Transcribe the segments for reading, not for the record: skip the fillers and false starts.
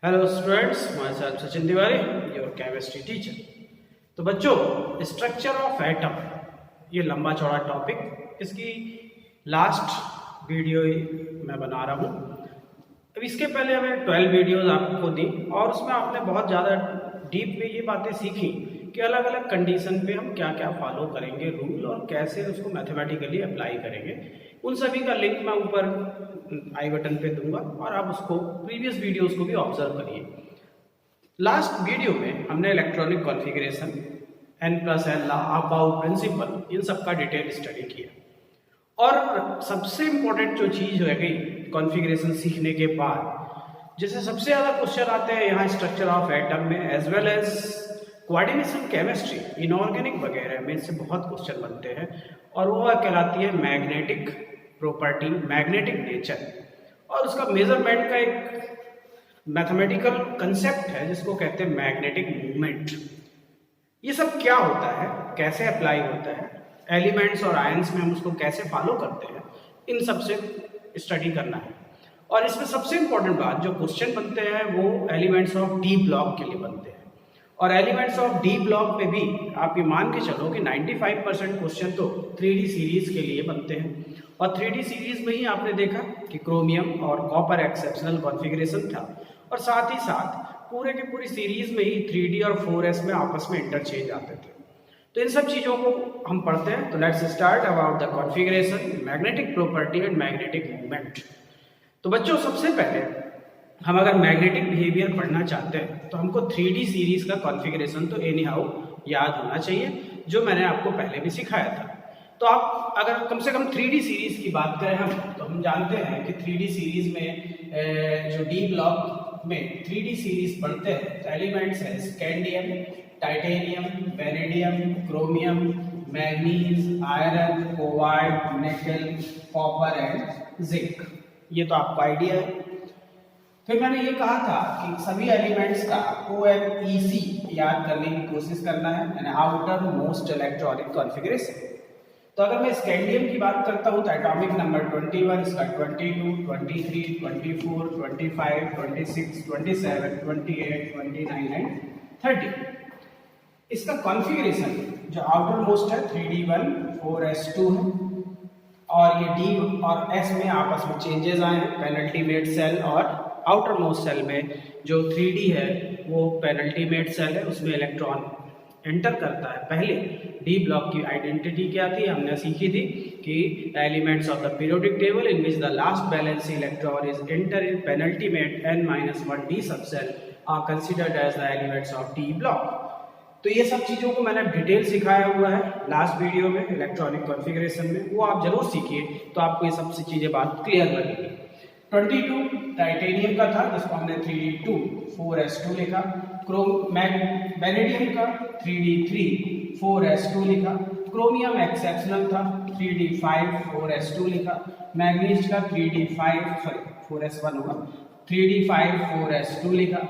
Hello students, my self Sachin Tiwari, your chemistry teacher. तो बच्चों, structure of atom ये लंबा चौड़ा टॉपिक, इसकी लास्ट वीडियो मैं बना रहा हूँ। अब इसके पहले हमें 12 वीडियोस आपको दी और उसमें आपने बहुत ज़्यादा डीप में ये बातें सीखी कि अलग अलग कंडीशन पे हम क्या क्या फॉलो करेंगे रूल और कैसे उसको मैथमेटिकली अप्लाई करेंगे। उन सभी का लिंक मैं ऊपर आई बटन पे दूंगा और आप उसको प्रीवियस वीडियोस को भी ऑब्जर्व करिए। लास्ट वीडियो में हमने electronic configuration, N+N law, Aufbau principle, इन सब का डिटेल स्टडी किया। और सबसे इम्पोर्टेंट जो चीज़ है गई कॉन्फ़िगरेशन सीखने के बाद, जैसे सबसे ज़्यादा क्वेश्चन आते हैं यहाँ स्ट्रक्चर ऑफ एटम में as well as coordination chemistry, inorganic वगैरह में इससे बहुत क्वेश्चन बनते हैं और वो कहलाती है मैग्नेटिक प्रॉपर्टी, मैग्नेटिक नेचर। और उसका मेजरमेंट का एक मैथमेटिकल कंसेप्ट है जिसको कहते हैं मैग्नेटिक मूवमेंट। ये सब क्या होता है, कैसे अप्लाई होता है, एलिमेंट्स और आयंस में हम उसको कैसे फॉलो करते हैं, इन सब से स्टडी करना है। और इसमें सबसे इंपॉर्टेंट बात, जो क्वेश्चन बनते हैं वो एलिमेंट्स ऑफ डी ब्लॉक के लिए बनते हैं। और एलिमेंट्स ऑफ डी ब्लॉक में भी आप ये मान के चलो कि 95% क्वेश्चन तो 3D सीरीज के लिए बनते हैं। और 3D सीरीज में ही आपने देखा कि क्रोमियम और कॉपर एक्सेप्शनल कॉन्फ़िगरेशन था और साथ ही साथ पूरे की पूरी सीरीज में ही 3D और 4s में आपस में इंटरचेंज आते थे। तो इन सब चीज़ों को हम पढ़ते हैं। तो let's start about the configuration, magnetic property and magnetic movement. तो बच्चों, सबसे पहले हम अगर मैग्नेटिक बिहेवियर पढ़ना चाहते हैं तो हमको 3D सीरीज का कॉन्फ़िगरेशन तो एनी हाउ याद होना चाहिए, जो मैंने आपको पहले भी सिखाया था। तो आप अगर कम से कम 3D सीरीज की बात करें तो हम जानते हैं कि 3D सीरीज में जो डी ब्लॉक में 3D सीरीज पढ़ते हैं तो एलिमेंट्स है scandium, titanium, vanadium, chromium, manganese, iron, cobalt, निकल, कॉपर एंड जिंक। ये तो आपका आइडिया है। फिर मैंने ये कहा था कि सभी एलिमेंट्स का OMEC याद करने की कोशिश करना है, यानी आउटर मोस्ट इलेक्ट्रॉनिक कॉन्फ़िगरेशन। तो अगर मैं स्कैंडियम की बात करता हूँ तो एटॉमिक नंबर 21, इसका 22, 23, 24, 25, 26, 27, 28, 29 एंड 30। इसका कॉन्फ़िगरेशन जो आउटर मोस्ट है 3D1 4s2 है और ये D और S में आपस में चेंजेस आए हैं, पेनल्टीमेट सेल और आउटर मोस्ट सेल में जो 3D है वो पेनल्टीमेट सेल है, उसमें इलेक्ट्रॉन एंटर करता है। पहले डी ब्लॉक की आइडेंटिटी क्या थी, हमने सीखी थी कि elements of the periodic table in which the last valence electron is enter in penultimate n-1 d subshell are considered as the elements of D block. तो ये सब चीज़ों को मैंने डिटेल सिखाया हुआ है लास्ट वीडियो में इलेक्ट्रॉनिक कॉन्फ़िगरेशन में, वो आप जरूर सीखिए तो आपको ये सब चीज़ें बात क्लियर लगेगी। 22 टाइटेनियम का था जिसको हमने 3D2 4s2 लिखा, वेनेडियम का 3D3 4s2 लिखा, क्रोमियम एक्सेप्शनल था 3D5 4s2 लिखा, मैग्नीज का 4s1 होगा 3D5 4s2 लिखा,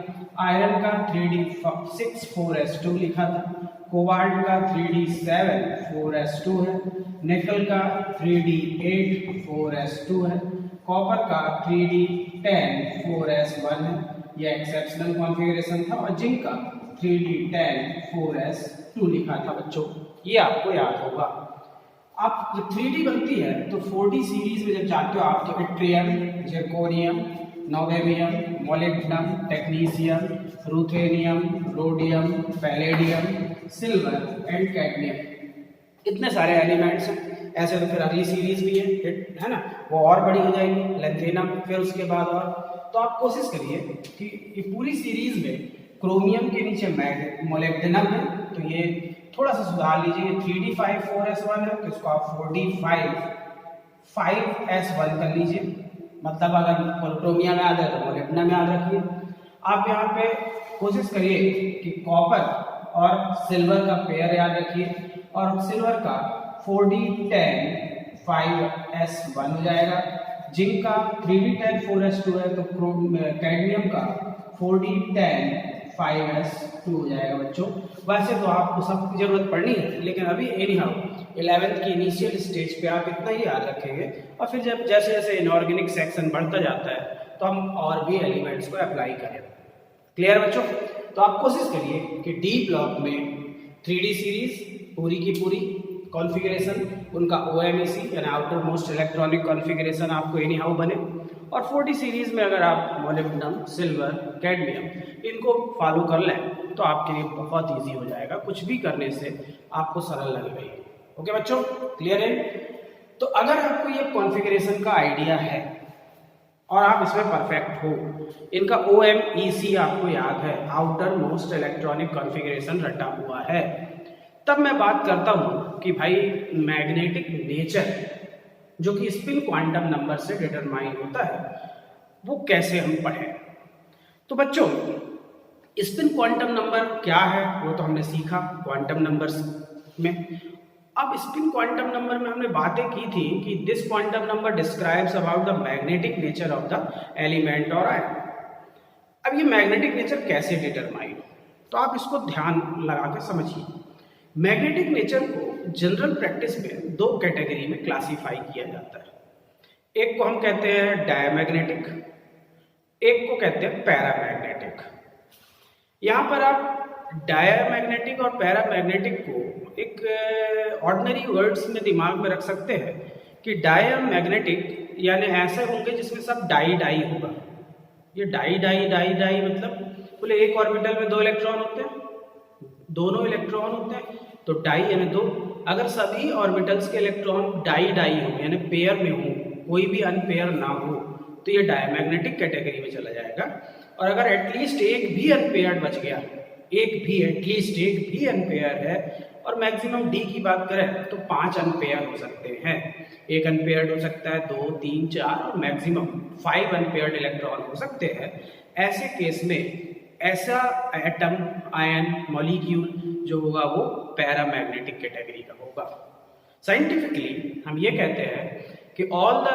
आयरन का 3D6 4s2 लिखा था, कोबाल्ट का 3D7 4s2 है, निकल का 3D8 4s2 है, कॉपर का 3D10 4s1 है, ये एक्सेप्शनल कॉन्फ़िगरेशन था, और जिंक का 3D10 4s2 लिखा था। बच्चों, ये आपको याद होगा। आप जब 3D बनती है तो 4D सीरीज में जब जाते हो आप तो इट्रियम, जिरकोनियम, नोवेमियम, molybdenum, technetium, ruthenium, rhodium, palladium, silver and cadmium, इतने सारे एलिमेंट्स हैं। ऐसे तो फिर अगली सीरीज भी है ना, वो और बड़ी हो जाएगी, लेंथेनम, फिर उसके बाद और। तो आप कोशिश करिए कि ये पूरी सीरीज में क्रोमियम के नीचे मोलिब्डेनम है तो ये थोड़ा सा सुधार लीजिए, 3D5 4s1 है तो इसको आप 4D5 5s1 कर लीजिए। मतलब अगर क्रोमियम में याद है तो मोलिब्डेनम याद रखिए। आप यहाँ पे कोशिश करिए कि कॉपर और सिल्वर का पेयर याद रखिए, और सिल्वर का 4D10 5s1 हो जाएगा, जिंक का 3D10 4s2 है तो कैडमियम का 4D10 5s2 हो जाएगा। बच्चों, वैसे तो आपको सबकी जरूरत पड़नी है, लेकिन अभी एनी हाउ 11th की इनिशियल स्टेज पे आप इतना ही याद रखेंगे, और फिर जब जैसे जैसे इनऑर्गेनिक सेक्शन बढ़ता जाता है तो हम और भी एलिमेंट्स को अप्लाई करें। क्लियर बच्चों? तो आप कोशिश करिए कि डी ब्लॉक में 3D सीरीज पूरी की पूरी कॉन्फ़िगरेशन, उनका OMEC यानी आउटर मोस्ट इलेक्ट्रॉनिक कॉन्फ़िगरेशन आपको एनी हाउ बने, और 4D सीरीज में अगर आप मोलिब्डेनम, सिल्वर, कैडमियम इनको फॉलो कर लें तो आपके लिए बहुत ईजी हो जाएगा, कुछ भी करने से आपको सरल लगेगा ये। ओके बच्चों, क्लियर है? तो अगर आपको ये कॉन्फ़िगरेशन का आइडिया है और आप इसमें परफेक्ट हो, इनका OMEC आपको याद है, आउटर मोस्ट इलेक्ट्रॉनिक कॉन्फ़िगरेशन रटा हुआ है, तब मैं बात करता हूं कि भाई मैग्नेटिक नेचर जो कि स्पिन क्वांटम नंबर से डिटरमाइन होता है वो कैसे हम पढ़ें। तो बच्चों स्पिन क्वांटम नंबर क्या है वो तो हमने सीखा क्वांटम नंबर्स में। अब स्पिन क्वांटम नंबर में हमने बातें की थी कि this quantum number describes about the magnetic nature of the element और आयन। अब ये मैग्नेटिक नेचर कैसे डिटरमाइन, तो आप इसको ध्यान लगा के समझिए। मैग्नेटिक नेचर को जनरल प्रैक्टिस में दो कैटेगरी में क्लासिफाई किया जाता है। एक को हम कहते हैं डायमैग्नेटिक, एक को कहते हैं पैरामैग्नेटिक। यहाँ पर आप डायमैग्नेटिक और पैरामैग्नेटिक को एक ऑर्डिनरी वर्ड्स में दिमाग में रख सकते हैं कि डायमैग्नेटिक यानी ऐसे होंगे जिसमें सब डाई डाई होगा। ये डाई डाई डाई डाई मतलब बोले एक ऑर्बिटल में 2 इलेक्ट्रॉन होते हैं, दोनों इलेक्ट्रॉन होते हैं, तो डाई यानी 2। अगर सभी ऑर्बिटल्स के इलेक्ट्रॉन डाई डाई हो यानी पेयर में हो, कोई भी अनपेयर ना हो, तो ये डायमैग्नेटिक कैटेगरी में चला जाएगा। और अगर एटलीस्ट एक भी अनपेयर बच गया, एटलीस्ट एक भी अनपेयर है, और मैक्सिमम डी की बात करें तो 5 अनपेयर हो सकते हैं। एक अनपेयर्ड हो सकता है, 2, 3, 4 और मैक्सिमम 5 अनपेयर्ड इलेक्ट्रॉन हो सकते हैं। ऐसे केस में ऐसा एटम, आयन, मॉलिक्यूल जो होगा वो पैरामैग्नेटिक कैटेगरी का होगा। साइंटिफिकली हम ये कहते हैं कि all the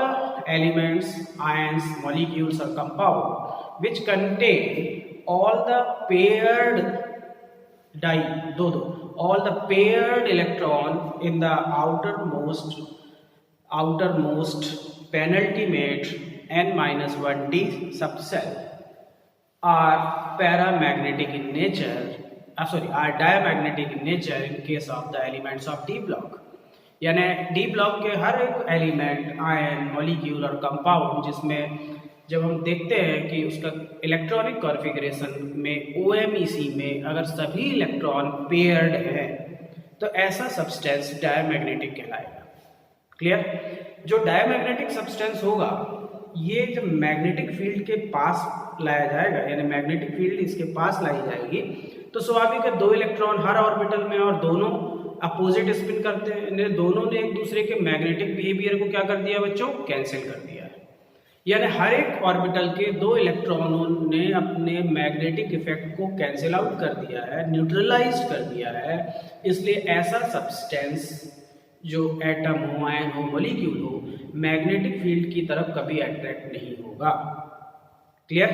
elements, ions, molecules और compound which contain all the paired डाई, दो all the paired electron in the outermost penultimate n-1d subcell are paramagnetic in nature, are diamagnetic in nature in case of the elements of D block। यानी D block के हर एक element, ion, molecule और compound जिसमें जब हम देखते हैं कि उसका इलेक्ट्रॉनिक कॉन्फ़िगरेशन में OMEC में अगर सभी इलेक्ट्रॉन पेयर्ड है तो ऐसा सब्सटेंस डायमैग्नेटिक कहलाएगा। क्लियर? जो डायमैग्नेटिक सब्सटेंस होगा ये जब मैग्नेटिक फील्ड के पास लाया जाएगा, यानी मैग्नेटिक फील्ड इसके पास लाई जाएगी, तो स्वाभाविक है 2 इलेक्ट्रॉन हर ऑर्बिटल में और दोनों अपोजिट स्पिन करते हैं, दोनों ने एक दूसरे के मैग्नेटिक बिहेवियर को क्या कर दिया बच्चों, कैंसिल कर दिया है। यानी हर एक ऑर्बिटल के 2 इलेक्ट्रॉनों ने अपने मैग्नेटिक इफेक्ट को कैंसिल आउट कर दिया है, न्यूट्रलाइज कर दिया है। इसलिए ऐसा सब्सटेंस जो एटम हो, आयन हो, मॉलिक्यूल हो, मैग्नेटिक फील्ड की तरफ कभी अट्रैक्ट नहीं होगा। क्लियर?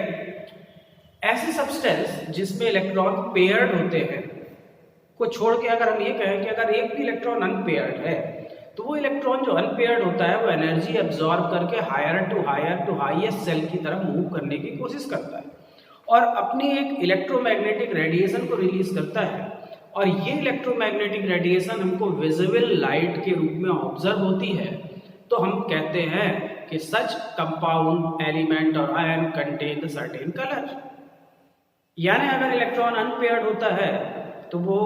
ऐसे सब्सटेंस जिसमें इलेक्ट्रॉन पेयर्ड होते हैं को छोड़ के अगर हम ये कहें कि अगर एक भी इलेक्ट्रॉन अनपेयर्ड है तो वो इलेक्ट्रॉन जो अनपेयर्ड होता है वो एनर्जी एब्जॉर्ब करके हायर टू हाईएस्ट सेल की तरफ मूव करने की कोशिश करता है और अपनी एक इलेक्ट्रोमैग्नेटिक रेडिएशन को रिलीज करता है। और ये इलेक्ट्रोमैग्नेटिक रेडिएशन हमको विजिबल लाइट के रूप में ऑब्जर्व होती है, तो हम कहते हैं कि सच कंपाउंड, एलिमेंट और ion contain the certain colour. यानी अगर इलेक्ट्रॉन अनपेयर्ड होता है तो वो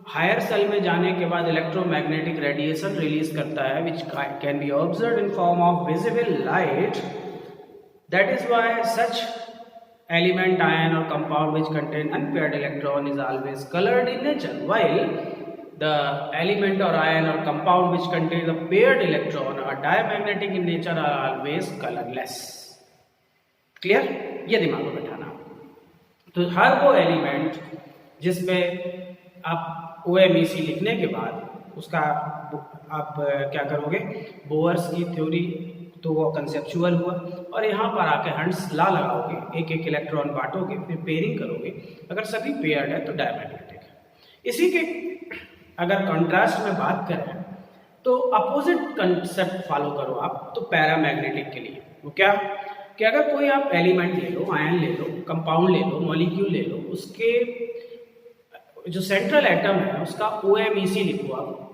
हायर सेल में जाने के बाद इलेक्ट्रोमैग्नेटिक रेडिएशन रिलीज करता है which can be observed in form of visible light. That is why such element, ion or compound which contain unpaired electron is always colored in nature, while the element or ion or compound which contain the paired electron are diamagnetic in nature are always colorless। Clear? ये दिमाग में बैठाना। तो हर वो element जिसमें आप OMEC लिखने के बाद उसका आप क्या करोगे, बोअर्स की थ्योरी, तो वो कंसेप्चुअल हुआ, और यहाँ पर आके हंट्स लॉ लगाओगे, एक एक इलेक्ट्रॉन बांटोगे, फिर पेयरिंग करोगे, अगर सभी पेयर्ड है तो डायमैग्नेटिक है। इसी के अगर कंट्रास्ट में बात करें तो अपोजिट कंसेप्ट फॉलो करो आप, तो पैरामैग्नेटिक के लिए वो क्या, कि अगर कोई आप एलिमेंट ले लो, आयन ले लो, कंपाउंड ले लो, मॉलिक्यूल ले लो, उसके जो सेंट्रल एटम है उसका OMEC लिखो, आप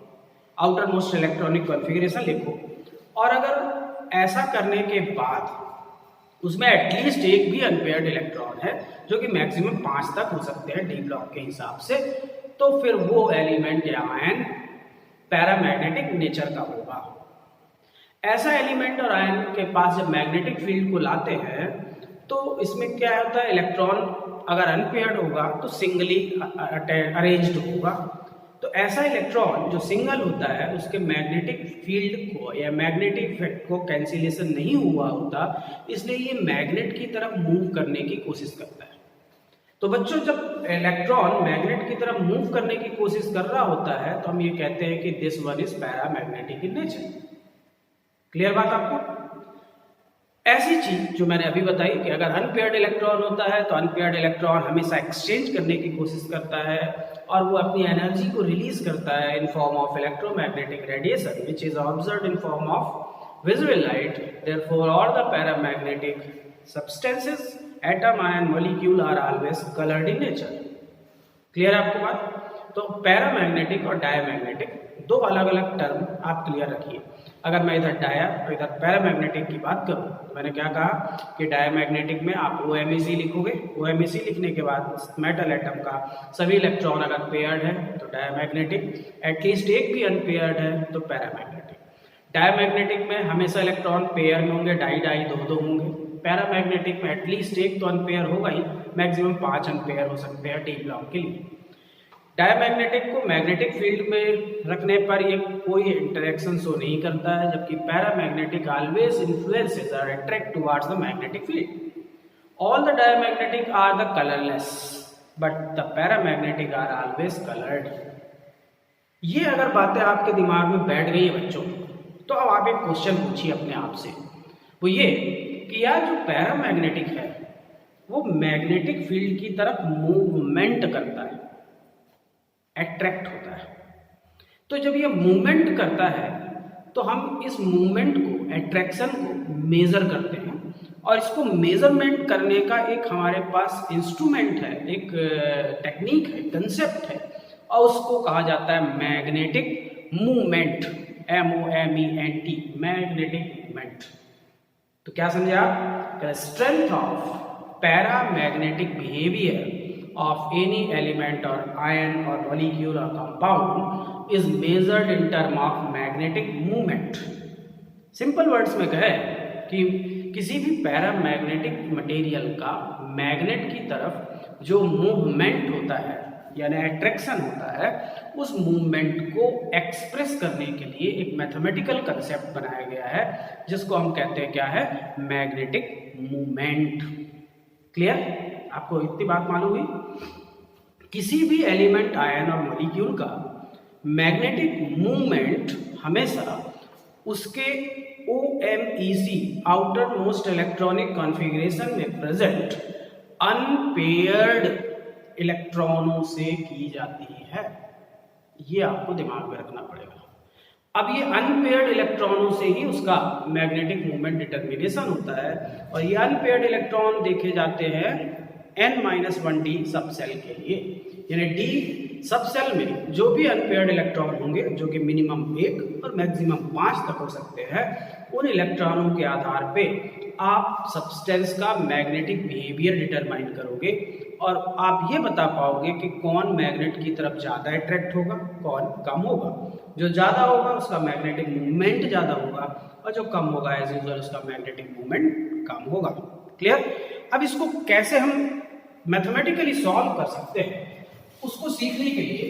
आउटर मोस्ट इलेक्ट्रॉनिक कॉन्फ़िगरेशन लिखो, और अगर ऐसा करने के बाद उसमें एटलीस्ट एक भी अनपेयर्ड इलेक्ट्रॉन है, जो कि मैक्सिमम 5 तक हो सकते हैं डी ब्लॉक के हिसाब से, तो फिर वो एलिमेंट या आयन पैरामैग्नेटिक नेचर का होगा। ऐसा एलिमेंट और आयन के पास जब मैग्नेटिक फील्ड को लाते हैं तो इसमें क्या होता है, इलेक्ट्रॉन अगर अनपेयर्ड होगा तो सिंगली अरेंज्ड होगा। तो ऐसा इलेक्ट्रॉन जो सिंगल होता है उसके मैग्नेटिक फील्ड को या मैग्नेटिक इफेक्ट को कैंसिलेशन नहीं हुआ होता, इसलिए ये मैग्नेट की तरफ मूव करने की कोशिश करता है। तो बच्चों, जब इलेक्ट्रॉन मैग्नेट की तरफ मूव करने की कोशिश कर रहा होता है तो हम ये कहते हैं कि this one is paramagnetic in nature. Clear बात आपको? ऐसी चीज जो मैंने अभी बताई कि अगर अनपेयर्ड इलेक्ट्रॉन होता है तो अनपेयर्ड इलेक्ट्रॉन हमेशा एक्सचेंज करने की कोशिश करता है और वो अपनी एनर्जी को रिलीज करता है in form of electromagnetic radiation which is observed in form of visual light. Therefore all the paramagnetic substances, atom, ion, molecule are always coloured in nature. Clear आपको बात? तो पैरामैग्नेटिक और डायमैग्नेटिक दो अलग अलग टर्म आप क्लियर रखिए। अगर मैं इधर डाया और इधर पैरामैग्नेटिक की बात करूं तो मैंने क्या कहा कि डायमैग्नेटिक में आप OMEC लिखोगे। OMEC लिखने के बाद मेटल एटम का सभी इलेक्ट्रॉन अगर पेयर्ड है तो डायमैग्नेटिक, एटलीस्ट एक भी अनपेयर्ड है तो पैरामैग्नेटिक। डायमैग्नेटिक में हमेशा इलेक्ट्रॉन पेयर में होंगे, डाई डाई दो दो होंगे। पैरामैग्नेटिक में एटलीस्ट एक तो अनपेयर होगा ही, मैक्सिमम 5 अनपेयर हो सकते हैं डी ब्लॉक के लिए। डायमैग्नेटिक को मैग्नेटिक फील्ड में रखने पर ये कोई इंटरेक्शन शो नहीं करता है, जबकि पैरामैग्नेटिक ऑलवेज इन्फ्लुएंसेस और attract towards the magnetic field. All the diamagnetic are the colourless but the paramagnetic are always coloured. ये अगर बातें आपके दिमाग में बैठ गई है बच्चों, तो अब आप एक क्वेश्चन पूछिए अपने आप से, वो ये कि यार जो पैरामैग्नेटिक है वो मैग्नेटिक फील्ड की तरफ मूवमेंट करता है, अट्रैक्ट होता है। तो जब ये मूवमेंट करता है तो हम इस मूवमेंट को, अट्रैक्शन को मेजर करते हैं, और इसको मेजरमेंट करने का एक हमारे पास इंस्ट्रूमेंट है, एक टेक्निक है, कंसेप्ट है, और उसको कहा जाता है magnetic movement, MOMENT, magnetic movement. तो क्या समझे आप? Strength of paramagnetic behaviour of any element or ion or molecule or compound is measured in term of magnetic movement। Simple words में कहे कि किसी भी पैरामैग्नेटिक मटेरियल का मैग्नेट की तरफ जो मूवमेंट होता है यानी अट्रैक्शन होता है, उस मूवमेंट को एक्सप्रेस करने के लिए एक मैथमेटिकल कंसेप्ट बनाया गया है जिसको हम कहते हैं क्या है, मैग्नेटिक मूवमेंट। क्लियर? आपको इतनी बात मालूम हुई? किसी भी एलिमेंट, आयन और मॉलिक्यूल का मैग्नेटिक मूवमेंट हमेशा उसके OMEC, outer most electronic configuration में प्रेजेंट अनपेयर्ड इलेक्ट्रॉनों से की जाती है। ये आपको दिमाग में रखना पड़ेगा। अब ये अनपेयर्ड इलेक्ट्रॉनों से ही उसका मैग्नेटिक मूवमेंट डिटर्मिनेशन होता है, और ये अनपेयर्ड इलेक्ट्रॉन देखे जाते हैं n-1d सब सेल के लिए, यानी d सब सेल में जो भी अनपेयर्ड इलेक्ट्रॉन होंगे, जो कि मिनिमम 1 और मैक्सिमम 5 तक हो सकते हैं, उन इलेक्ट्रॉनों के आधार पे आप सब्सटेंस का मैग्नेटिक बिहेवियर डिटरमाइन करोगे, और आप ये बता पाओगे कि कौन मैग्नेट की तरफ ज़्यादा अट्रैक्ट होगा, कौन कम होगा। जो ज़्यादा होगा उसका मैग्नेटिक मूवमेंट ज़्यादा होगा, और जो कम होगा एज यूजुअल उसका मैग्नेटिक मूवमेंट कम होगा। क्लियर? अब इसको कैसे हम मैथमेटिकली सॉल्व कर सकते हैं, उसको सीखने के लिए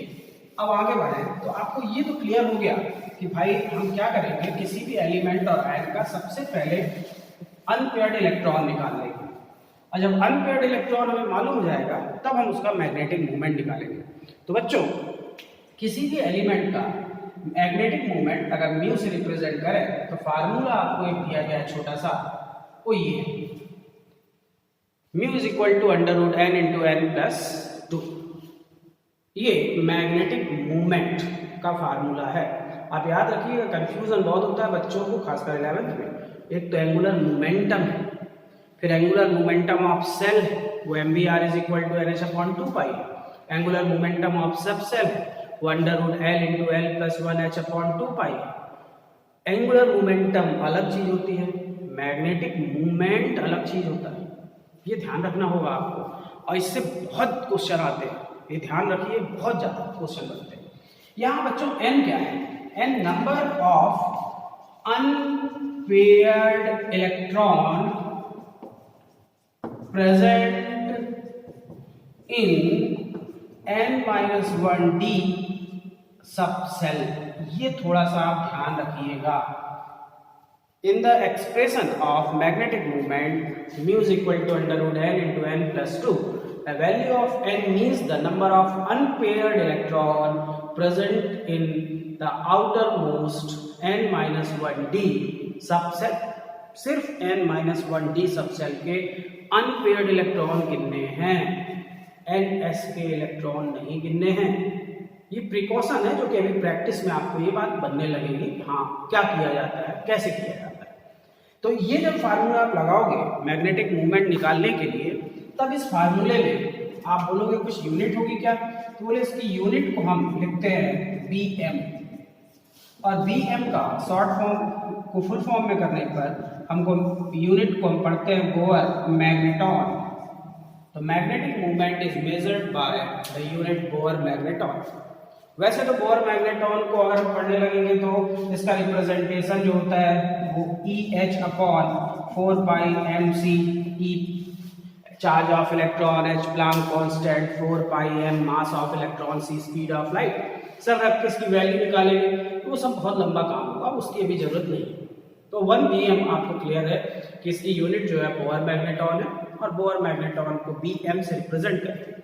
अब आगे बढ़ें। तो आपको ये तो क्लियर हो गया कि भाई हम क्या करेंगे, किसी भी एलिमेंट और आयन का सबसे पहले अनपेयर्ड इलेक्ट्रॉन निकाल लेंगे, और जब अनपेयर्ड इलेक्ट्रॉन हमें मालूम हो जाएगा तब हम उसका मैग्नेटिक मूवमेंट निकालेंगे। तो बच्चों, किसी भी एलिमेंट का मैग्नेटिक मूवमेंट अगर म्यू से रिप्रेजेंट करें तो फार्मूला आपको एक दिया गया है छोटा सा, वो ये है, mu is equal to √n × n+2। ये मैग्नेटिक मूवमेंट का फार्मूला है। आप याद रखिएगा, कंफ्यूजन बहुत होता है बच्चों को, खासकर 11th में। एक तो एंगुलर मोमेंटम है, फिर एंगुलर मोमेंटम ऑफ सेल वो mvr is equal to NH/2 पाई। Angular momentum of subshell वो √L into L plus 1H/2 पाई। एंगुलर मोमेंटम अलग चीज होती है, मैग्नेटिक मूवमेंट अलग चीज होता है, ये ध्यान रखना होगा आपको। और इससे बहुत क्वेश्चन आते हैं, ये ध्यान रखिए, बहुत ज्यादा क्वेश्चन बनते हैं। यहाँ बच्चों n क्या है? n number of unpaired electron present in n-1d सब सेल। ये थोड़ा सा आप ध्यान रखिएगा। In the expression of magnetic movement, mu is equal to √L into n plus 2. The value of n means the number of unpaired electron present in the outermost n-1d subset. सिर्फ n-1d subshell के unpaired electron गिनने हैं, ns के electron नहीं गिनने हैं। ये precaution है जो कि अभी प्रैक्टिस में आपको ये बात बनने लगेगी, हाँ क्या किया जाता है, कैसे किया जाता है। तो ये जब फार्मूला आप लगाओगे मैग्नेटिक मूवमेंट निकालने के लिए, तब इस फार्मूले में आप बोलोगे कुछ यूनिट होगी क्या, तो बोले इसकी यूनिट को हम लिखते हैं bm, और bm का शॉर्ट फॉर्म को फुल फॉर्म में करने पर हमको यूनिट को हम पढ़ते हैं बोर मैग्नेटॉन। तो magnetic movement is measured by the unit bore magneton. वैसे तो बोर मैग्नेटॉन को अगर हम पढ़ने लगेंगे तो इसका रिप्रेजेंटेशन जो होता है वो EH/4πmc, E charge of electron, H Planck constant, 4πm mass of electron, C speed of light, सब रख के इसकी वैल्यू निकालेंगे तो वो सब बहुत लंबा काम होगा, उसकी अभी जरूरत नहीं है। तो 1bm आपको क्लियर है कि इसकी यूनिट जो है बोर मैग्नेटॉन है, और बोर मैग्नेटॉन को bm से रिप्रेजेंट करते हैं।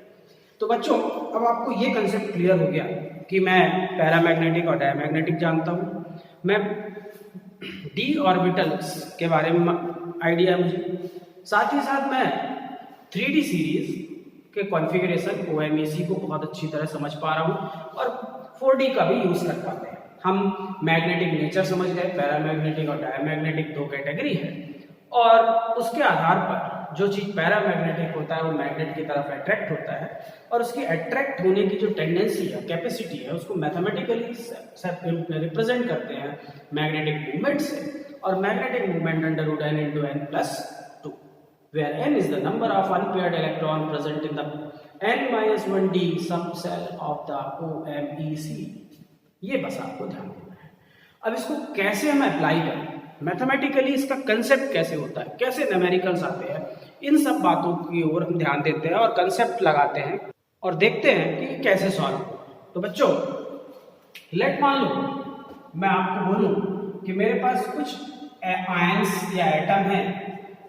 तो बच्चों अब आपको ये कंसेप्ट क्लियर हो गया कि मैं पैरामैग्नेटिक और डायमैग्नेटिक जानता हूँ, मैं डी ऑर्बिटल्स के बारे में आइडिया है मुझे, साथ ही साथ मैं 3D सीरीज के कॉन्फ़िगरेशन OMEC को बहुत अच्छी तरह समझ पा रहा हूँ, और 4D का भी यूज कर पाते हैं। हम मैग्नेटिक नेचर समझ गए, पैरामैग्नेटिक और डायमैग्नेटिक दो कैटेगरी है, और उसके आधार पर जो चीज पैरामैग्नेटिक होता है वो मैग्नेट की तरफ अट्रैक्ट होता है, और उसकी अट्रैक्ट होने की जो टेंडेंसी है, कैपेसिटी है, उसको मैथमेटिकली रिप्रेजेंट करते हैं मैग्नेटिक मूवमेंट से। और magnetic movement √N into n plus 2, where n is the number of unpaired electron present in the n-1d subcell of the OMEC। ये बस आपको ध्यान देना है। अब इसको कैसे हम अप्लाई करें, मैथमेटिकली इसका कंसेप्ट कैसे होता है, कैसे न्यूमेरिकल्स आते हैं, इन सब बातों की ओर हम ध्यान देते हैं और कंसेप्ट लगाते हैं और देखते हैं कि कैसे सॉल्व हो। तो बच्चों लेट मान लो मैं आपको बोलूं कि मेरे पास कुछ आयंस या एटम हैं,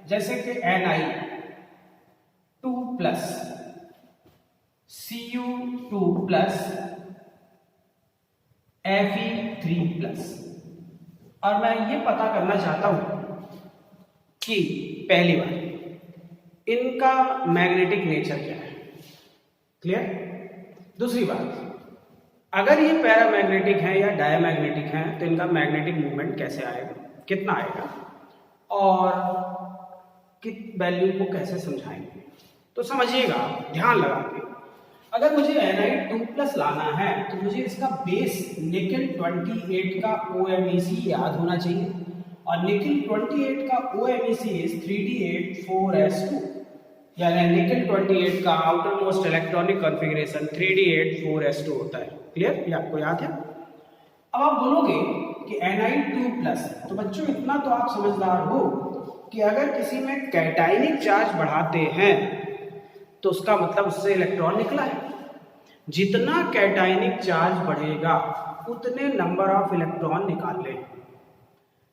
जैसे कि Ni2+, Cu2+, Fe3+, और मैं ये पता करना चाहता हूं कि पहली बात इनका मैग्नेटिक नेचर क्या है। क्लियर? दूसरी बात, अगर ये पैरामैग्नेटिक है या डायमैग्नेटिक है तो इनका मैग्नेटिक मूवमेंट कैसे आएगा, कितना आएगा, और किस वैल्यू को कैसे समझाएंगे। तो समझिएगा, ध्यान लगा के, अगर मुझे Ni2+ लाना है तो मुझे इसका बेस निकिल 28 का OMEC याद होना चाहिए, और निकिल 28 का OMEC इज 3d8 4s2, यानी निकिल 28 का outer most electronic configuration 3d8 4s2 होता है। क्लियर? ये आपको याद है। अब आप बोलोगे कि Ni2+, तो बच्चों इतना तो आप समझदार हो कि अगर किसी में कैटाइनिक चार्ज बढ़ाते हैं तो उसका मतलब उससे इलेक्ट्रॉन निकला है। जितना कैटाइनिक चार्ज बढ़ेगा उतने नंबर ऑफ इलेक्ट्रॉन निकाल लें।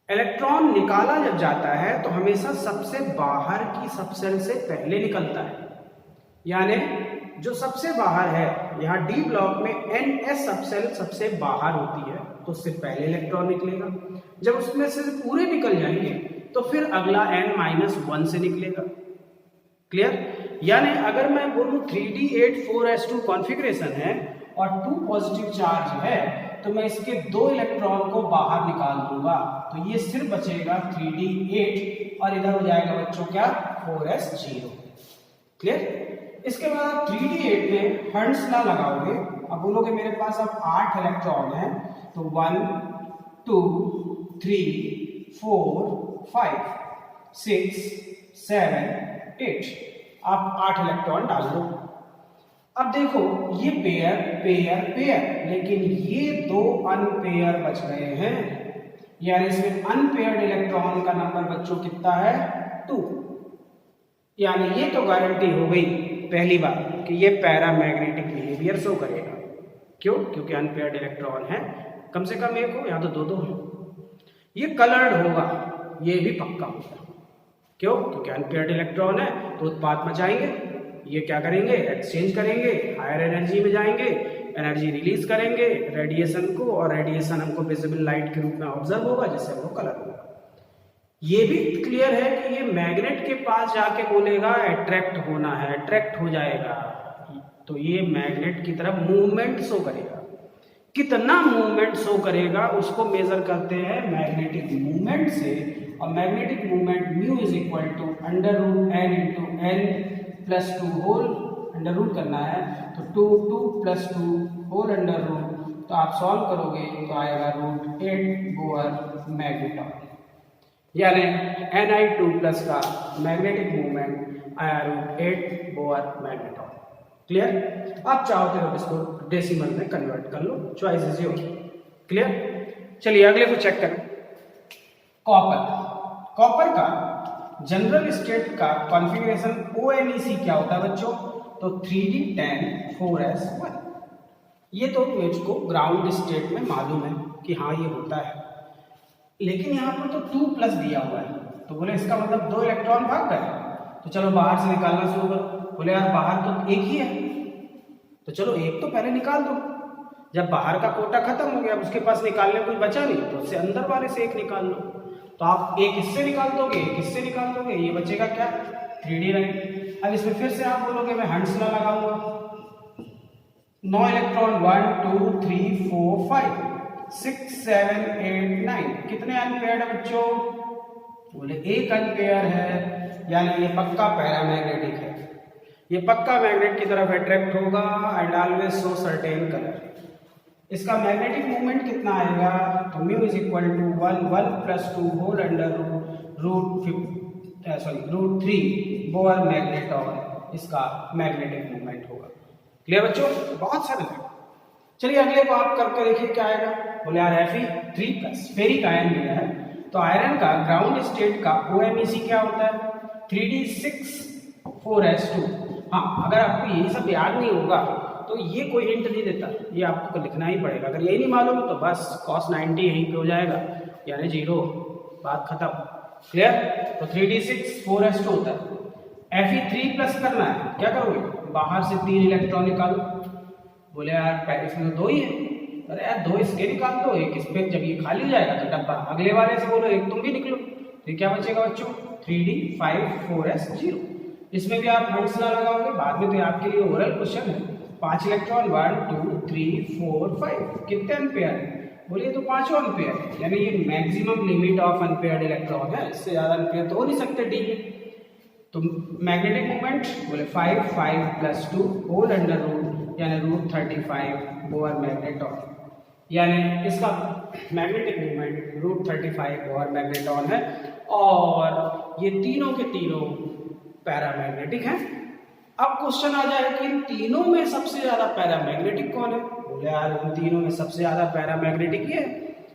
इलेक्ट्रॉन निकाला जब जाता है तो हमेशा सबसे बाहर की सबसेल से पहले निकलता है, यानी जो सबसे बाहर है, यहाँ डी ब्लॉक में NS सबसेल सबसे बाहर होती है तो उससे पहले इलेक्ट्रॉन निकलेगा। जब उसमें से पूरे निकल जाएंगे तो फिर अगला n-1 से निकलेगा। क्लियर? यानी अगर मैं बोलूं 3d8 4s2 कॉन्फ़िगरेशन है और 2 पॉजिटिव चार्ज है तो मैं इसके 2 इलेक्ट्रॉन को बाहर निकाल दूंगा, तो ये सिर्फ बचेगा 3d8 और इधर हो जाएगा बच्चों क्या 4s0। क्लियर? इसके बाद आप 3d8 में हर्ट्ज लॉ लगाओगे। अब बोलोगे मेरे पास अब 8 इलेक्ट्रॉन है, तो 1 2 3 4 5 6 7 8, आप 8 इलेक्ट्रॉन डाल दो। अब देखो ये पेयर पेयर पेयर, लेकिन ये दो अनपेयर बच गए हैं, यानी इसमें अनपेयर्ड इलेक्ट्रॉन का नंबर बच्चों कितना है? 2। यानी ये तो गारंटी हो गई पहली बार कि ये पैरामैग्नेटिक बिहेवियर शो करेगा। क्यों? क्योंकि अनपेयर्ड इलेक्ट्रॉन है, कम से कम एक हो या तो दो दो हो। ये कलर्ड होगा, ये भी पक्का होगा। क्यों? क्योंकि अनपेयर्ड इलेक्ट्रॉन है तो उत्पाद मचाएंगे, ये क्या करेंगे? एक्सचेंज करेंगे, हायर एनर्जी में जाएंगे, एनर्जी रिलीज करेंगे रेडिएशन को, और रेडिएशन हमको विजिबल लाइट के रूप में ऑब्जर्व होगा, जिससे हमको कलर होगा। ये भी क्लियर है कि ये मैग्नेट के पास जाके बोलेगा अट्रैक्ट होना है, अट्रैक्ट हो जाएगा, तो ये मैग्नेट की तरफ मूवमेंट शो करेगा। कितना मूवमेंट शो करेगा उसको मेजर करते हैं मैग्नेटिक मूवमेंट से, और magnetic movement mu is equal to √n into n plus 2 whole under root करना है, तो 2 प्लस 2 होल अंडर रूट, तो आप सॉल्व करोगे तो आएगा √8 बोर मैग्नेटॉन, यानी Ni2 प्लस का मैग्नेटिक मूवमेंट आया √8 बोर मैग्नेटॉन। क्लियर? आप चाहो तो इसको डेसिमल में कन्वर्ट कर लो, चॉइस इज योर। क्लियर? चलिए अगले को चेक करें। कॉपर का जनरल स्टेट का कॉन्फ़िगरेशन ONEC क्या होता है बच्चों? तो 3d10 4s1। ये तो मुझको ग्राउंड स्टेट में मालूम है कि हाँ ये होता है, लेकिन यहाँ पर तो 2+ दिया हुआ है, तो बोले इसका मतलब 2 इलेक्ट्रॉन भाग गए, तो चलो बाहर से निकालना शुरू करो। बोले यार बाहर तो एक ही है, तो चलो एक तो पहले निकाल दो। जब बाहर का कोटा खत्म हो गया, उसके पास निकालने कुछ बचा नहीं, तो उससे अंदर वाले से एक निकाल लो। तो आप एक इससे निकाल दोगे, एक इससे निकाल दोगे, ये बचेगा क्या? 3d9। अब इसमें फिर से आप बोलोगे मैं हर्ट्ज लॉ लगाऊंगा। 9 इलेक्ट्रॉन 1 2 3 4 5 6 7 8 9, कितने अनपेयर्ड है बच्चों? बोले एक अनपेयर है, यानी ये पक्का पैरामैग्नेटिक है, ये पक्का मैग्नेट की तरफ अट्रैक्ट होगा and always show certain colour. इसका मैग्नेटिक मूवमेंट कितना आएगा? तो mu is equal to 1 plus 2 whole under √3 Bohr magneton, इसका मैग्नेटिक मूवमेंट होगा। क्लियर बच्चों? बहुत सरल है। चलिए अगले को आप करके देखिए क्या आएगा। बोले यार Fe3+ फेरिक आयन मिला है, तो आयरन का ग्राउंड स्टेट का ONEC क्या होता है? 3d6 4s2। हाँ, अगर आपको यही सब याद नहीं होगा तो ये कोई हिंट नहीं देता, ये आपको लिखना ही पड़ेगा। अगर यही नहीं मालूम तो बस cos 90 यहीं पे हो जाएगा, यानी 0, बात खत्म। क्लियर? तो 3d6 4s2 होता है। Fe3+ करना है, क्या करोगे? बाहर से 3 इलेक्ट्रॉन निकालो। बोले यार इसमें तो 2 ही है, अरे यार 2 इसके निकाल दो, एक इस पे, जब ये खाली हो जाएगा तो डब्बा अगले वाले से बोलो एक तुम भी निकलो, तो क्या बचेगा बच्चों? 3d5 4s0। इसमें भी आप हर्ट्ज लॉ लगाओगे, बाद में तो आपके लिए ओरल क्वेश्चन है। 5 इलेक्ट्रॉन 1 2 3 4 5, कितने अनपेयर है? बोलिए तो 5 अनपेयर, यानी ये maximum limit of unpaired electron है, इससे ज्यादा अनपेयर तो हो नहीं सकते डी में। तो मैग्नेटिक मूवमेंट बोले 5 प्लस 2 होल अंडर रूट, यानी √35 बोर मैग्नेटॉन, यानी इसका मैग्नेटिक मूवमेंट √35 बोर मैग्नेटॉन है, और ये तीनों के तीनों पैरामैग्नेटिक हैं। अब क्वेश्चन आ जाए कि इन तीनों में सबसे ज्यादा पैरामैग्नेटिक कौन है? बोले यार इन तीनों में सबसे ज्यादा पैरामैग्नेटिक ये है,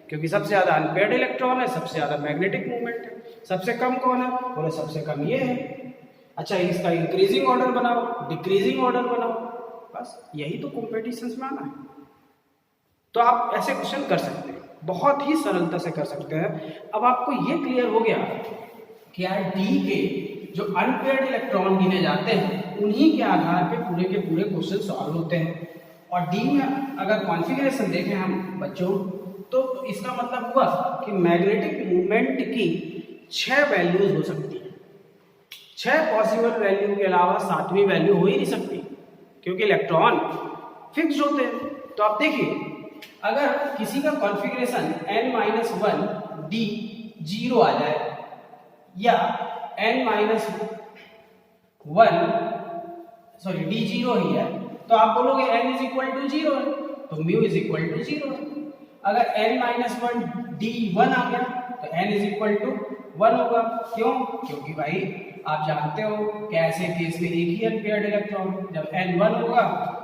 क्योंकि सबसे ज्यादा अनपेयर्ड इलेक्ट्रॉन है, सबसे ज्यादा मैग्नेटिक मूवमेंट है। सबसे कम कौन है? बोले सबसे कम ये है। अच्छा, इसका इंक्रीजिंग ऑर्डर बनाओ, डिक्रीजिंग ऑर्डर बनाओ, बस यही तो कॉम्पिटिशन्स में आना है। तो आप ऐसे क्वेश्चन कर सकते हैं, बहुत ही सरलता से कर सकते हैं। अब आपको ये क्लियर हो गया कि यार डी के जो अनपेयर्ड इलेक्ट्रॉन गिने जाते हैं उन्हीं के आधार पे पूरे के पूरे क्वेश्चन सॉल्व होते हैं। और डी में अगर कॉन्फ़िगरेशन देखें हम बच्चों, तो इसका मतलब हुआ कि मैग्नेटिक मूवमेंट की 6 वैल्यूज हो सकती है। 6 पॉसिबल वैल्यू के अलावा 7वीं वैल्यू हो ही नहीं सकती, क्योंकि इलेक्ट्रॉन फिक्स होते हैं। तो आप देखिए, अगर किसी का कॉन्फ़िगरेशन n-1 d 0 आ जाए, या n-1 डी 0 ही है, तो आप बोलोगे n इज इक्वल टू 0 है, तो म्यू इज इक्वल टू 0 है। अगर n माइनस 1 डी 1 आ गया तो n इज इक्वल टू 1 होगा। क्यों? क्योंकि भाई आप जानते हो कि ऐसे केस में एक ही अनपेयर्ड इलेक्ट्रॉन, जब n 1 होगा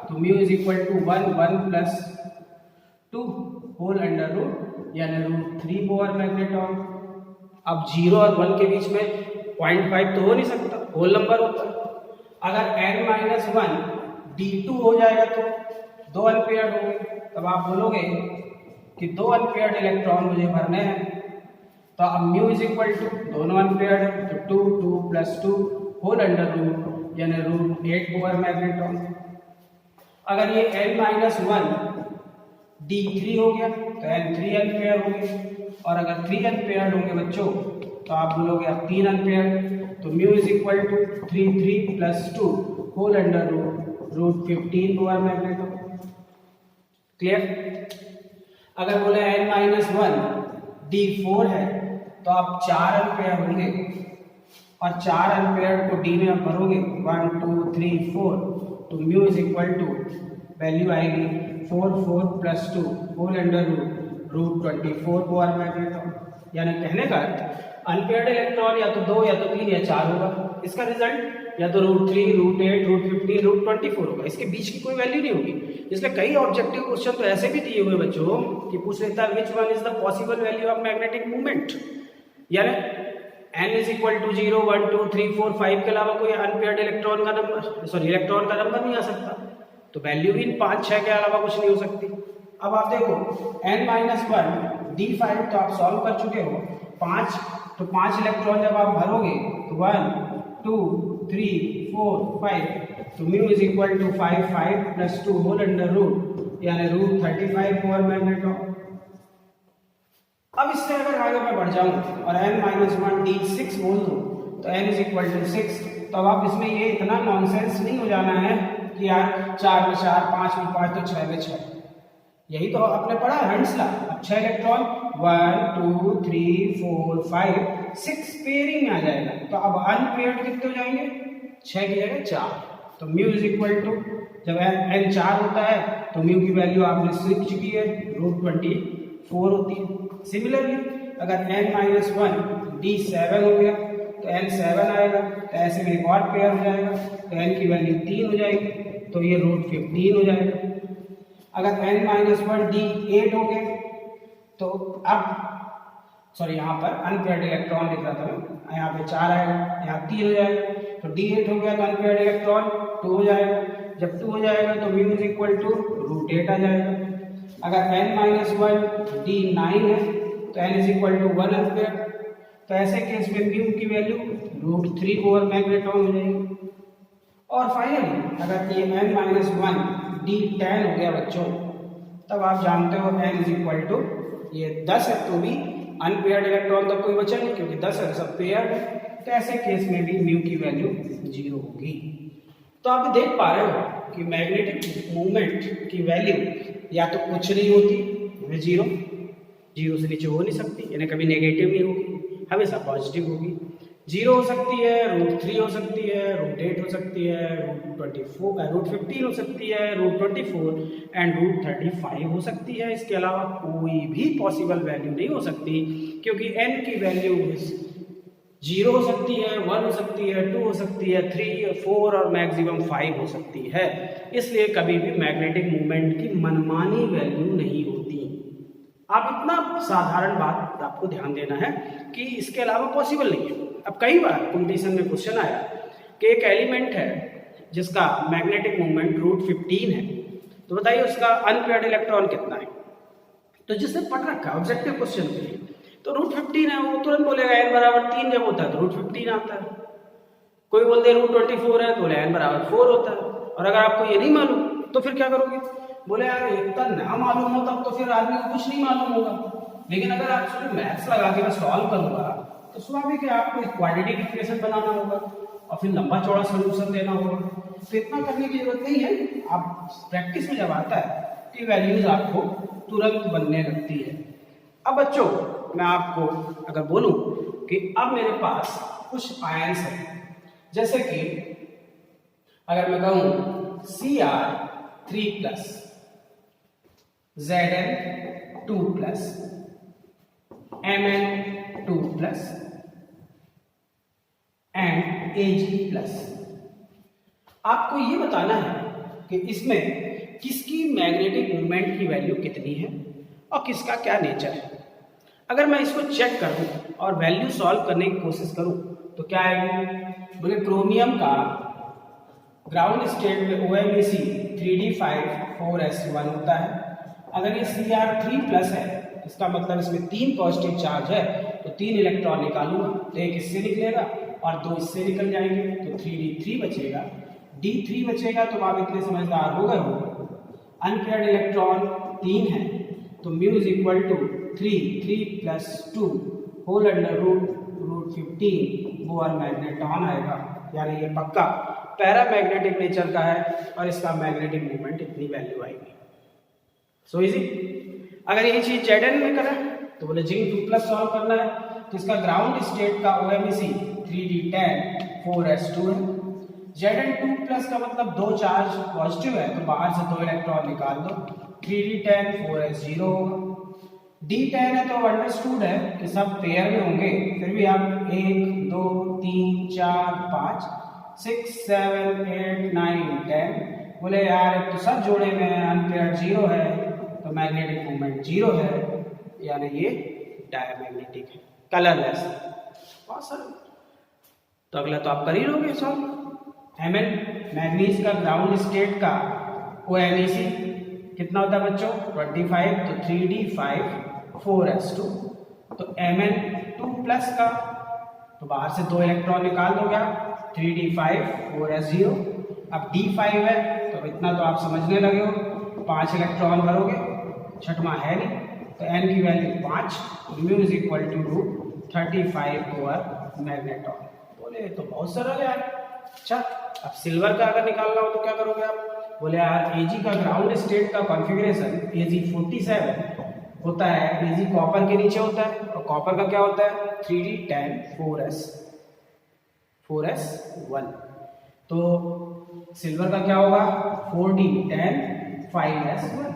तो mu is equal to 1 plus 2 whole under root यानी रूट 3 पावर मैग्नेटॉन। अब 0 और 1 के बीच में 0.5 तो हो नहीं सकता, होल नंबर होता है। अगर n माइनस 1 d2 हो जाएगा तो 2 अनपेयर्ड होंगे, तब आप बोलोगे कि 2 अनपेयर्ड इलेक्ट्रॉन मुझे भरने हैं, तो अब म्यू इज इक्वल टू दोनों अनपेयर्ड है तो 2 प्लस 2 होल अंडर रूट यानी रूट 8 पावर मैग्नेटॉन। अगर ये n माइनस 1 d3 हो गया तो n 3 अनपेयर होंगे, और अगर 3 अनपेयर्ड होंगे बच्चों तो आप बोलोगे अब 3 अनपेयर्ड, तो mu is equal to 3 plus 2 whole under root 15 power magneton. Clear? अगर बोले n माइनस 1 d4 है तो आप 4 अनपेयर होंगे, और 4 अनपेयर को d में आप भरोगे 1 2 3 4, तो mu is equal to value आएगी 4 plus 2 whole under root 24 power magneton. यानी कहने का अनपेयर्ड इलेक्ट्रॉन या तो 2 या तो 3 या 4 होगा, इसका रिजल्ट या तो रूट 3 रूट 8 रूट 15 रूट 24 होगा, इसके बीच की कोई वैल्यू नहीं होगी। इसलिए कई ऑब्जेक्टिव क्वेश्चन तो ऐसे भी दिए हुए बच्चों कि पूछ लेता है which one is the possible value of magnetic movement, यानी n इज इक्वल टू 0 1 2 3 4 5 के अलावा कोई अनपेयर्ड इलेक्ट्रॉन का नंबर नहीं आ सकता, तो वैल्यू इन 5 6 के अलावा कुछ नहीं हो सकती। अब आप देखो n माइनस 1 d5 तो आप सॉल्व कर चुके हो, 5 इलेक्ट्रॉन जब आप भरोगे तो 1 2 3 4 5, तो mu is equal to 5 plus 2 whole under root यानी रूट 35 पावर मैग्नेटॉन। अब इससे अगर आगे मैं बढ़ जाऊं और n माइनस 1 d6 बोल दूं तो n इज इक्वल टू 6, तो अब आप इसमें ये इतना नॉनसेंस नहीं हो जाना है कि यार 4 में 4 5 में 5 तो 6 में 6, यही तो आपने पढ़ा हंट्स लॉ। अब 6 इलेक्ट्रॉन 1 2 3 4 5 6 पेयरिंग में आ जाएगा, तो अब अनपेयर्ड कितने हो जाएंगे? 6 की जगह 4, तो म्यू इज इक्वल टू जब n 4 होता है तो म्यू की वैल्यू आपने सीख चुकी है रूट 24 होती है। सिमिलरली अगर n माइनस 1 d7 हो गया तो n 7 आएगा, तो ऐसे में एक और पेयर हो जाएगा, तो n की वैल्यू 3 हो जाएगी, तो ये रूट 15 हो जाएगा। अगर n माइनस 1 d8 हो गया तो अब यहाँ पर अनपेयर्ड इलेक्ट्रॉन लिख रहा था मैं, यहाँ पे 4 आएगा, यहाँ 3 हो जाएगा, तो d8 हो गया तो अनपेयर्ड इलेक्ट्रॉन 2 हो जाएगा, जब 2 हो जाएगा तो mu is equal to root 8 आ जाएगा। अगर n माइनस 1 d9 है तो n is equal to 1 ampere, तो ऐसे केस में म्यू की वैल्यू रूट 3 पावर मैग्नेटॉन हो जाएगी। और फाइनली अगर ये n माइनस 1 d10 हो गया बच्चों, तब आप जानते हो n इज इक्वल टू ये 10 है तो भी अनपेयर्ड इलेक्ट्रॉन तो कोई बचा नहीं क्योंकि 10 है सब पेयर्ड है, तो ऐसे केस में भी म्यू की वैल्यू 0 होगी। तो आप देख पा रहे हो कि मैग्नेटिक मूवमेंट की वैल्यू या तो कुछ नहीं होती 0 से नीचे हो नहीं सकती, यानी कभी नेगेटिव नहीं होगी, हमेशा पॉजिटिव होगी। 0 हो सकती है, रूट 3 हो सकती है, रूट 8 हो सकती है, रूट 15 हो सकती है, रूट 24 एंड रूट 35 हो सकती है। इसके अलावा कोई भी पॉसिबल वैल्यू नहीं हो सकती, क्योंकि n की वैल्यू 0 हो सकती है, 1 हो सकती है, 2 हो सकती है, 3 4 और मैक्सिमम 5 हो सकती है। इसलिए कभी भी मैग्नेटिक मूवमेंट की मनमानी वैल्यू नहीं होती। आप इतना साधारण बात आपको ध्यान देना है कि इसके अलावा पॉसिबल नहीं है। अब कई बार कंपटीशन में क्वेश्चन आया कि एक एलिमेंट है जिसका मैग्नेटिक मूवमेंट रूट 15 है, तो बताइए उसका अनपेयर्ड इलेक्ट्रॉन कितना है। तो जिसने पढ़ रखा ऑब्जेक्टिव क्वेश्चन के लिए तो रूट 15 है, वो तुरंत बोलेगा n बराबर 3 जब होता है तो रूट 15 आता है। कोई बोलते रूट 24 है तो बोले n बराबर 4 होता है। और अगर आपको ये नहीं मालूम तो फिर क्या करोगे? बोले यार इतना ना मालूम हो तब तो फिर आदमी को कुछ नहीं मालूम होगा। लेकिन अगर आप सिर्फ मैथ्स लगा के मैं सॉल्व करूंगा तो स्वाभाविक है आपको एक क्वाड्रेटिक इक्वेशन बनाना होगा और फिर लंबा चौड़ा सॉल्यूशन देना होगा। तो इतना करने की जरूरत नहीं है। आप प्रैक्टिस में जब आता है तो वैल्यूज आपको तुरंत बनने लगती है। अब बच्चों मैं आपको अगर बोलूं कि अब मेरे पास कुछ आयंस हैं, जैसे कि अगर मैं कहूं Cr3+, Zn2+, Mn2+ and Ag+, आपको ये बताना है कि इसमें किसकी मैग्नेटिक मोमेंट की वैल्यू कितनी है और किसका क्या नेचर है। अगर मैं इसको चेक करूं और वैल्यू सॉल्व करने की कोशिश करूं तो क्या आएगी, बोले क्रोमियम का ग्राउंड स्टेट में OMeC 3d5 4s1 होता है। अगर ये Cr3+ है, इसका मतलब इसमें 3 पॉजिटिव चार्ज है, तो 3 इलेक्ट्रॉन निकालूंगा तो एक इससे निकलेगा और 2 इससे निकल जाएंगे, तो 3d3 बचेगा, d3 बचेगा। तो आप इतने समझदार हो गए हो। अनपेयर्ड इलेक्ट्रॉन 3 है, तो μ is equal to 3 + 2 whole under root 15 Bohr magneton आएगा। यानी ये पक्का पैरामैग्नेटिक नेचर का है और इसका मैग्नेटिक मोमेंट इतनी वैल्यू आएगी। So easy. अगर यही चीज Zn में करें तो बोले Zn2+ सॉल्व करना है, तो इसका ग्राउंड स्टेट का OMeC 3d10 4s2 है। Zn2+ का मतलब 2 चार्ज पॉजिटिव है, तो बाहर से 2 इलेक्ट्रॉन निकाल दो, 3d10 4s0 होगा। d10 है तो अंडरस्टूड है कि सब पेयर में होंगे, फिर भी आप 1 2 3 4 5 6 7 8 9 10 बोले यार तो सब जोड़े में अनपेयर्ड 0 है, तो मैग्नेटिक मोमेंट 0 है, यानी ये डायमैग्नेटिक है, कलरलेस। बहुत सरल। तो अगला तो आप कर ही लोगे सॉल्व। Mn मैग्नीज का ग्राउंड स्टेट का OMeC कितना होता है बच्चों, 25, तो 3d5 4s2, तो Mn2+ का तो बाहर से 2 इलेक्ट्रॉन निकाल दोगे आप, 3d5 4s0। अब d5 है तो इतना तो आप समझने लगे हो, 5 इलेक्ट्रॉन भरोगे, छठवां है नहीं, तो n की value 5, μ is equal to 35 Bohr magneton. बोले तो बहुत सरल है। अच्छा, अब सिल्वर का अगर निकालना हो तो क्या करोगे आप, बोले यार Ag का ग्राउंड स्टेट का कॉन्फ़िगरेशन Ag47 होता है, Ag कॉपर के नीचे होता है, और कॉपर का क्या होता है 3d10 4s1। तो सिल्वर का क्या होगा 4d10 5s1।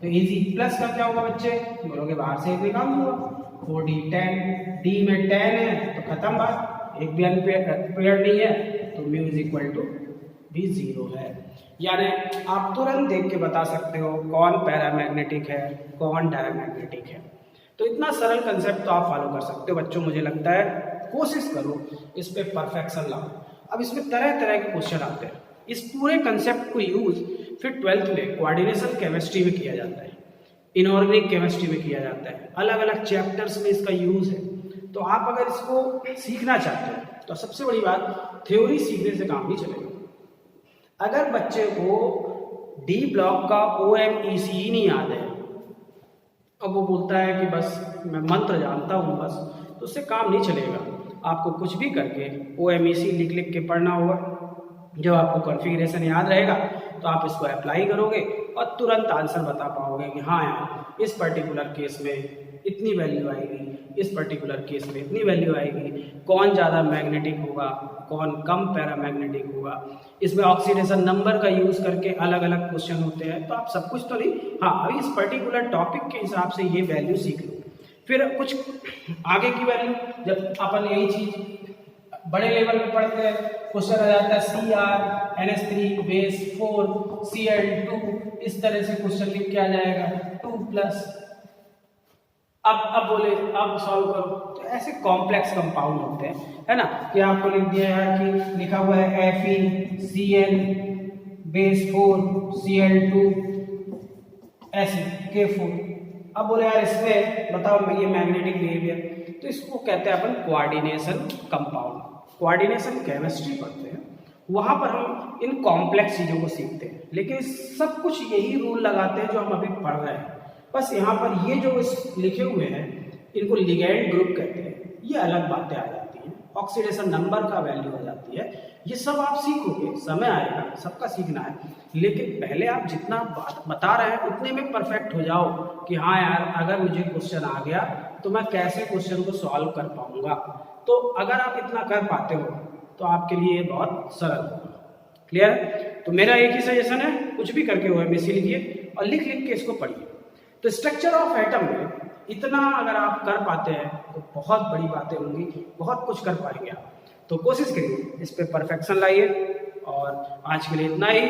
तो Ag+ का क्या होगा बच्चे, बोलोगे बाहर से एक निकाल दूंगा, 4d10, d में 10 है तो खत्म बात, एक भी अनपेयर्ड नहीं है, तो μ इज इक्वल टू भी 0 है। यानी आप तुरंत देख के बता सकते हो कौन पैरामैग्नेटिक है कौन डायमैग्नेटिक है। तो इतना सरल कंसेप्ट तो आप फॉलो कर सकते हो बच्चों, मुझे लगता है कोशिश करो इस पे परफेक्शन लाओ। अब इसमें तरह तरह के क्वेश्चन आते हैं, इस पूरे कंसेप्ट को यूज फिर 12th में कोऑर्डिनेशन केमिस्ट्री में किया जाता है, इनऑर्गेनिक केमिस्ट्री में किया जाता है, अलग अलग चैप्टर्स में इसका यूज है। तो आप अगर इसको सीखना चाहते हो तो सबसे बड़ी बात, थ्योरी सीखने से काम नहीं चलेगा। अगर बच्चे को डी ब्लॉक का OMeC ही नहीं याद है, अब वो बोलता है कि बस मैं मंत्र जानता हूँ बस, तो उससे काम नहीं चलेगा। आपको कुछ भी करके OMeC लिख लिख के पढ़ना होगा। जब आपको कॉन्फ़िगरेशन याद रहेगा तो आप इसको अप्लाई करोगे और तुरंत आंसर बता पाओगे कि हाँ यार इस पर्टिकुलर केस में इतनी वैल्यू आएगी, इस पर्टिकुलर केस में इतनी वैल्यू आएगी, कौन ज़्यादा मैग्नेटिक होगा कौन कम पैरामैग्नेटिक होगा। इसमें ऑक्सीडेशन नंबर का यूज़ करके अलग अलग क्वेश्चन होते हैं, तो आप सब कुछ तो नहीं, हाँ अभी इस पर्टिकुलर टॉपिक के हिसाब से ये वैल्यू सीख लो। फिर कुछ आगे की वैल्यू जब अपन यही चीज़ बड़े लेवल पे पढ़ते हैं, क्वेश्चन आ जाता है Cr NH3 4 Cl2, इस तरह से क्वेश्चन लिख के आ जाएगा 2+। अब बोले अब सॉल्व करो, तो ऐसे कॉम्प्लेक्स कंपाउंड होते हैं, है ना, कि आपको लिख दिया है कि लिखा हुआ है FeCl 4 Cl2 K4। अब बोले यार इसमें बताओ ये मैग्नेटिक बिहेवियर, तो इसको कहते हैं अपन कोऑर्डिनेशन कंपाउंड। कोऑर्डिनेशन केमिस्ट्री पढ़ते हैं, वहां पर हम इन कॉम्प्लेक्स चीजों को सीखते हैं, लेकिन सब कुछ यही रूल लगाते हैं जो हम अभी पढ़ रहे हैं। बस यहाँ पर ये जो लिखे हुए हैं इनको लिगैंड ग्रुप कहते हैं, ये अलग बातें आ जाती हैं, ऑक्सीडेशन नंबर का वैल्यू हो जाती है, ये सब आप सीखोगे, समय आएगा, सबका सीखना है। लेकिन पहले आप जितना बात बता रहे हैं उतने में परफेक्ट हो जाओ कि हाँ यार अगर मुझे क्वेश्चन आ गया तो मैं कैसे क्वेश्चन को सॉल्व कर पाऊंगा। तो अगर आप इतना कर पाते हो तो आपके लिए बहुत सरल होगा। क्लियर है? तो मेरा एक ही सजेशन है, कुछ भी करके OMAC लिखिए और लिख लिख के इसको पढ़िए। तो स्ट्रक्चर ऑफ एटम में इतना अगर आप कर पाते हैं तो बहुत बड़ी बातें होंगी, बहुत कुछ कर पाएंगे आप। तो कोशिश करिए इस पे परफेक्शन लाइए। और आज के लिए इतना ही,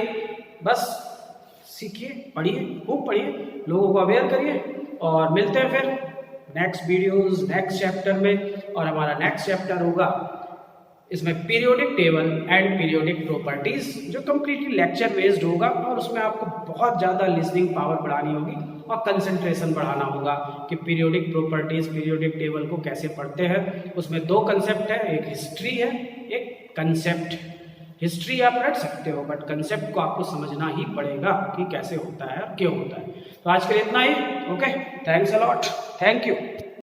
बस सीखिए, पढ़िए, खूब पढ़िए, लोगों को अवेयर करिए और मिलते हैं फिर नेक्स्ट वीडियोस नेक्स्ट चैप्टर में। और हमारा नेक्स्ट चैप्टर होगा इसमें periodic table and periodic properties, जो कम्प्लीटली लेक्चर बेस्ड होगा और उसमें आपको बहुत ज़्यादा लिसनिंग पावर बढ़ानी होगी और कंसंट्रेशन बढ़ाना होगा कि पीरियोडिक प्रॉपर्टीज पीरियोडिक टेबल को कैसे पढ़ते हैं। उसमें दो कंसेप्ट है, एक हिस्ट्री है, एक कंसेप्ट। हिस्ट्री आप रट सकते हो बट कंसेप्ट को आपको समझना ही पड़ेगा कि कैसे होता है, क्यों होता है। तो आज के लिए इतना ही। Okay, thanks a lot, thank you.